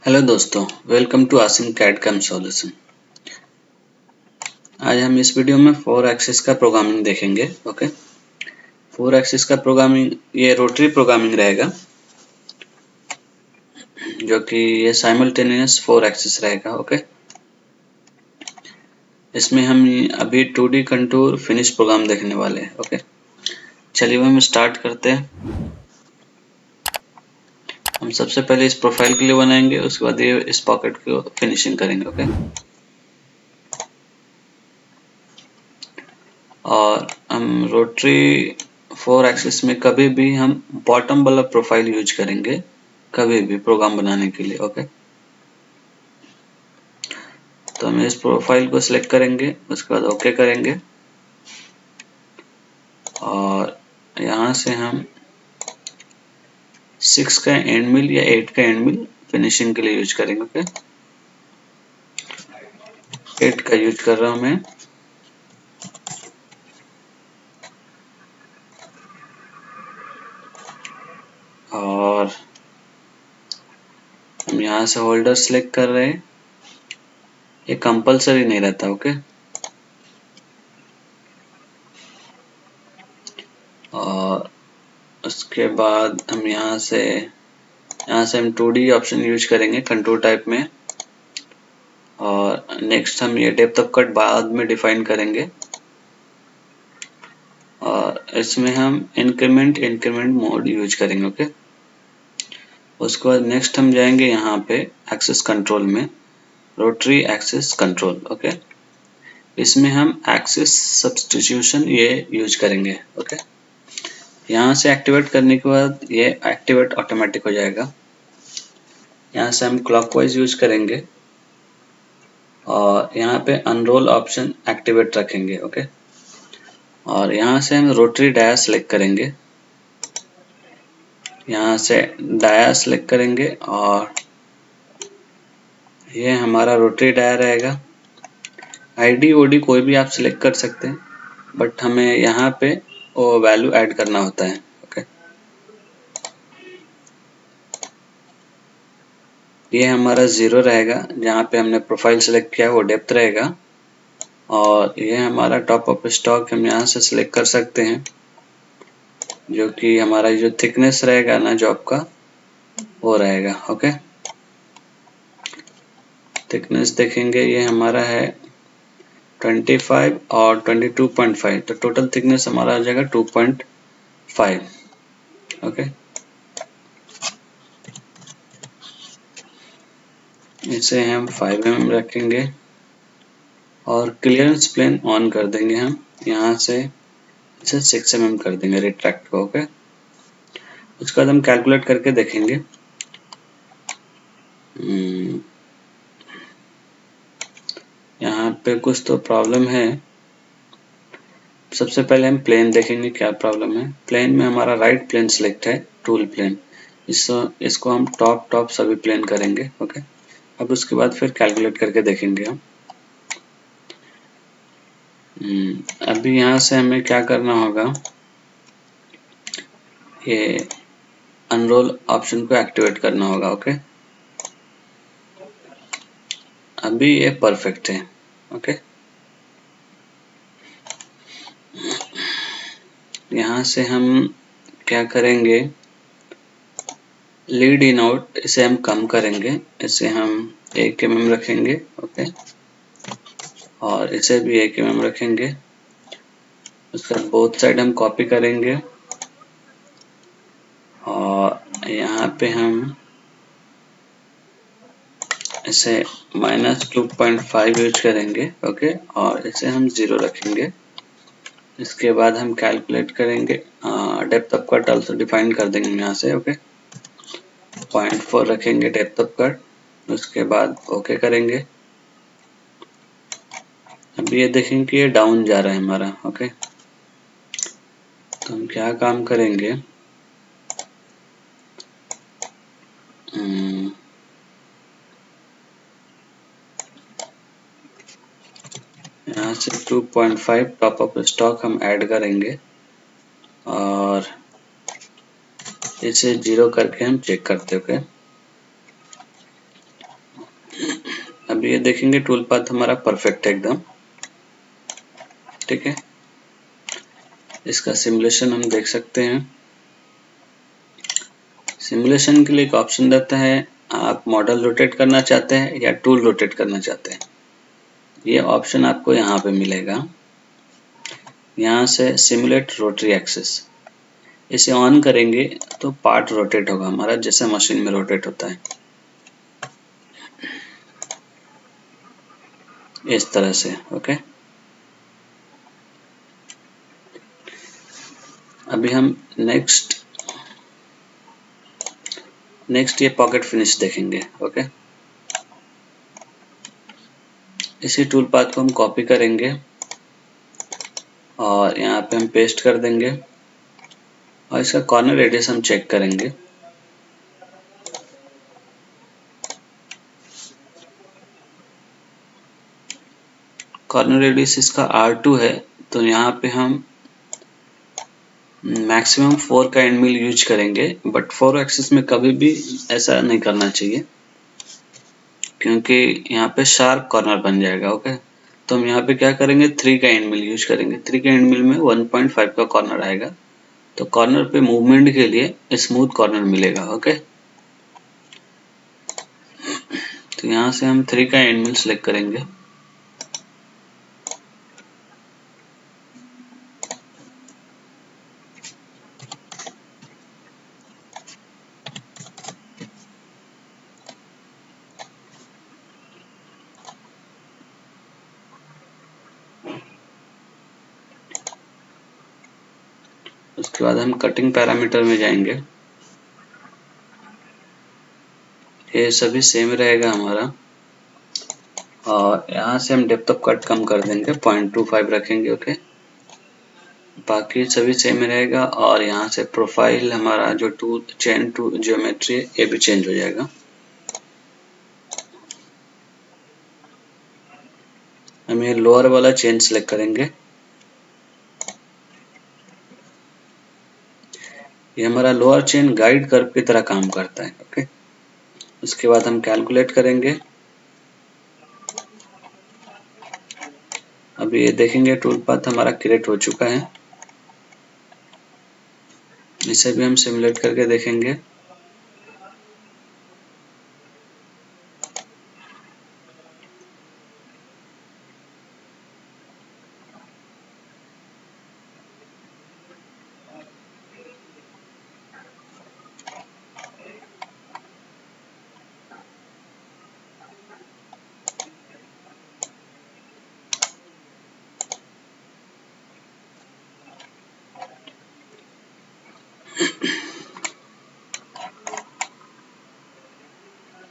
Hello दोस्तों, welcome to Asim CAD CAM solution. आज हम इस वीडियो में 4 एक्सिस का प्रोग्रामिंग देखेंगे। ओके, 4 एक्सिस का प्रोग्रामिंग ये रोटरी प्रोग्रामिंग रहेगा, जो कि ये साइमल्टेनियस 4 एक्सिस रहेगा। ओके, इसमें हम अभी 2D कंटूर फिनिश प्रोग्राम देखने वाले हैं। ओके, चलिए हम स्टार्ट करते हैं। हम सबसे पहले इस प्रोफाइल के लिए बनाएंगे, उसके बाद ये इस पॉकेट को फिनिशिंग करेंगे। ओके, और हम रोटरी 4 एक्सिस में कभी भी हम बॉटम वाला प्रोफाइल यूज करेंगे, कभी भी प्रोग्राम बनाने के लिए। ओके, तो हम इस प्रोफाइल को सिलेक्ट करेंगे, उसके बाद ओके करेंगे और यहाँ से हम 6 का एंड मिल या 8 का एंड मिल फिनिशिंग के लिए यूज करेंगे। ओके, 8 का यूज कर रहा हूँ मैं। और हम यहाँ से होल्डर सिलेक्ट कर रहे हैं, ये कंपलसरी नहीं रहता। ओके, और उसके बाद हम यहाँ से हम 2D ऑप्शन यूज करेंगे कंटूर टाइप में। और नेक्स्ट हम ये डेप्थ ऑफ कट बाद में डिफाइन करेंगे, और इसमें हम इंक्रीमेंट मोड यूज करेंगे। ओके, उसके बाद नेक्स्ट हम जाएंगे यहाँ पे एक्सेस कंट्रोल में, रोटरी एक्सेस कंट्रोल। ओके, इसमें हम एक्सेस सब्स्टिट्यूशन ये यूज करेंगे। ओके, यहाँ से एक्टिवेट करने के बाद ये एक्टिवेट ऑटोमेटिक हो जाएगा। यहाँ से हम क्लॉकवाइज यूज करेंगे और यहाँ पे अनरोल ऑप्शन एक्टिवेट रखेंगे। ओके, और यहाँ से हम रोटरी डाया सेलेक्ट करेंगे, यहाँ से डाया सेलेक्ट करेंगे और ये हमारा रोटरी डाया रहेगा। आईडी ओडी कोई भी आप सिलेक्ट कर सकते हैं, बट हमें यहाँ पे वो वैल्यू ऐड करना होता है। ओके, ये हमारा 0 रहेगा, जहाँ पे हमने प्रोफाइल सेलेक्ट किया वो डेप्थ रहेगा। और ये हमारा टॉप ऑफ स्टॉक हम यहाँ से सिलेक्ट कर सकते हैं, जो कि हमारा जो थिकनेस रहेगा ना जॉब का वो रहेगा। ओके, थिकनेस देखेंगे, ये हमारा है 25 और 22.5, तो टोटल थिकनेस हमारा आ जाएगा 2.5। ओके, इसे हम 5 mm रखेंगे और क्लियरेंस प्लेन ऑन कर देंगे। हम यहाँ से इसे 6 mm कर देंगे रिट्रैक्ट को। ओके, उसके बाद हम कैलकुलेट करके देखेंगे। यहाँ पे कुछ तो प्रॉब्लम है। सबसे पहले हम प्लेन देखेंगे क्या प्रॉब्लम है। प्लेन में हमारा राइट प्लेन सिलेक्ट है, टूल प्लेन, इसको हम टॉप सभी प्लेन करेंगे। ओके, अब उसके बाद फिर कैलकुलेट करके देखेंगे हम। अभी यहाँ से हमें क्या करना होगा, ये अनरोल ऑप्शन को एक्टिवेट करना होगा। ओके, अभी ये परफेक्ट है। ओके, यहाँ से हम क्या करेंगे, लीड इन आउट इसे हम कम करेंगे, इसे हम 1 mm रखेंगे। ओके, और इसे भी 1 mm रखेंगे। उसका बोथ साइड हम कॉपी करेंगे और यहाँ पे हम इसे -2.5 यूज करेंगे। ओके, और इसे हम 0 रखेंगे। इसके बाद हम कैलकुलेट करेंगे, depth of cut also define कर देंगे यहाँ से। ओके, 0.4 रखेंगे डेप्थ ऑफ कट। उसके बाद ओके करेंगे। अभी ये देखेंगे कि ये डाउन जा रहा है हमारा। ओके, तो हम क्या काम करेंगे, यहाँ से 2.5 टॉप ऑफ स्टॉक हम ऐड करेंगे और इसे 0 करके हम चेक करते हैं। ओके, अभी ये देखेंगे टूल पाथ हमारा परफेक्ट है एकदम, ठीक है। इसका सिमुलेशन हम देख सकते हैं। सिमुलेशन के लिए एक ऑप्शन रहता है, आप मॉडल रोटेट करना चाहते हैं या टूल रोटेट करना चाहते हैं। ये ऑप्शन आपको यहाँ पे मिलेगा, यहाँ से सिमुलेट रोटरी एक्सिस, इसे ऑन करेंगे तो पार्ट रोटेट होगा हमारा, जैसे मशीन में रोटेट होता है इस तरह से। ओके, अभी हम नेक्स्ट ये पॉकेट फिनिश देखेंगे। ओके, इसी टूल पाथ को हम कॉपी करेंगे और यहाँ पे हम पेस्ट कर देंगे और इसका कॉर्नर रेडियस हम चेक करेंगे। कॉर्नर रेडियस इसका R2 है, तो यहाँ पे हम मैक्सिमम 4 का एंड मिल यूज करेंगे, बट 4 एक्सिस में कभी भी ऐसा नहीं करना चाहिए क्योंकि यहाँ पे शार्प कॉर्नर बन जाएगा। ओके, तो हम यहाँ पे क्या करेंगे, 3 का एंड मिल यूज करेंगे। 3 का एंड मिल में 1.5 का कॉर्नर आएगा, तो कॉर्नर पे मूवमेंट के लिए स्मूथ कॉर्नर मिलेगा। ओके, तो यहाँ से हम 3 का एंड मिल सेलेक्ट करेंगे। उसके बाद हम कटिंग पैरामीटर में जाएंगे, ये सभी सेम रहेगा हमारा, और यहाँ से हम डेप्थ ऑफ कट कम कर देंगे, 0.25 रखेंगे। ओके, बाकी सभी सेम रहेगा, और यहाँ से प्रोफाइल हमारा जो टू चेन टू ज्योमेट्री है ये भी चेंज हो जाएगा। हम ये लोअर वाला चेन सेलेक्ट करेंगे, ये हमारा लोअर चेन गाइड कर्व की तरह काम करता है। ओके, उसके बाद हम कैलकुलेट करेंगे। अभी ये देखेंगे टूल पाथ हमारा क्रिएट हो चुका है, इसे भी हम सिमुलेट करके देखेंगे।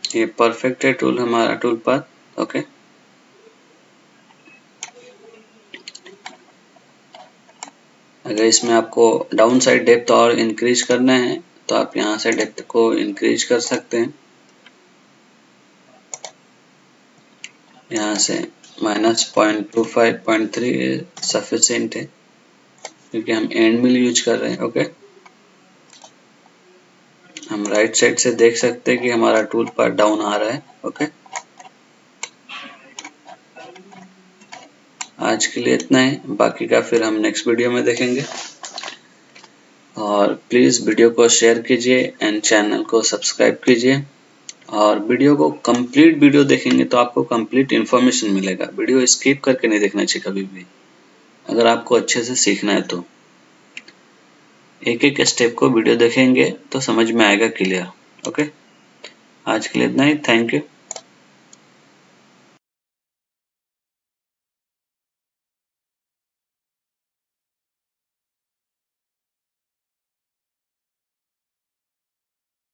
ये परफेक्ट है टूल हमारा टूल पाथ। ओके, अगर इसमें आपको डाउन साइड डेप्थ और इंक्रीज करना है तो आप यहाँ से डेप्थ को इंक्रीज कर सकते हैं, यहाँ से -0.25 0.3 सफिशिएंट है क्योंकि हम एंड मिल यूज कर रहे हैं। ओके, हम राइट साइड से देख सकते हैं कि हमारा टूल पाथ डाउन आ रहा है। ओके, आज के लिए इतना ही, बाकी का फिर हम नेक्स्ट वीडियो में देखेंगे। और प्लीज़ वीडियो को शेयर कीजिए एंड चैनल को सब्सक्राइब कीजिए, और वीडियो को कंप्लीट वीडियो देखेंगे तो आपको कंप्लीट इन्फॉर्मेशन मिलेगा। वीडियो स्किप करके नहीं देखना चाहिए कभी भी, अगर आपको अच्छे से सीखना है तो एक एक स्टेप को वीडियो देखेंगे तो समझ में आएगा क्लियर। ओके, आज के लिए इतना ही, थैंक यू।